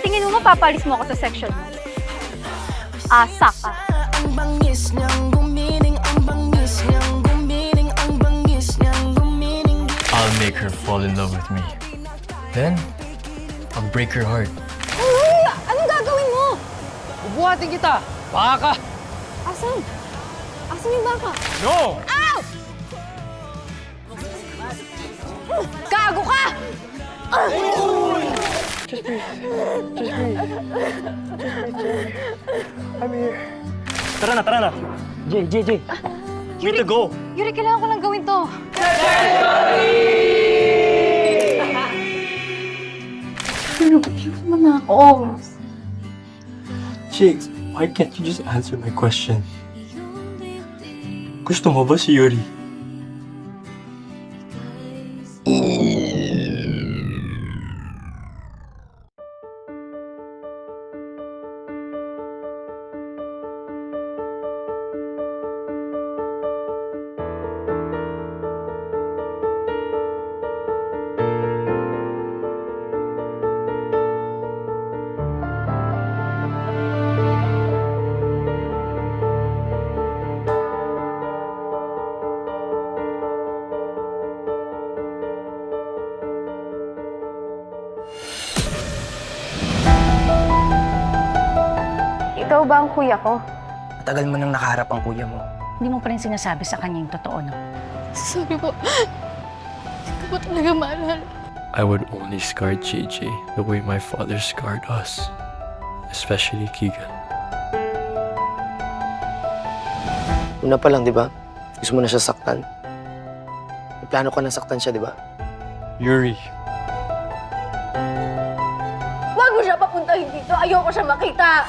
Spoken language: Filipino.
Tingin mo mapapalis mo ako sa section mo? Asa ka. I'll make her fall in love with me. Then, I'll break her heart. Uy! Anong gagawin mo? Bubuhatin kita! Baka ka! Asan? Asan yung baka? No! Ow! Gago ka! Tara na! Jay! We need to go! Yuri, kailangan ko lang gawin to. Bigyan mo na ako. Chicks, why can't you just answer my question? Gusto mo ba si Yuri? Ikaw ba ang kuya ko? Matagal mo nang nakaharap ang kuya mo. Hindi mo pa rin sinasabi sa kanya yung totoo, no? Sabi po, hindi ko talaga maalala. I would only scar JJ the way my father scarred us. Especially Keegan. Una pa lang, di ba? Gusto mo na siya saktan. May plano ka na saktan siya, di ba? Yuri, Huwag mo siya papuntahin dito. Ayoko siya makita.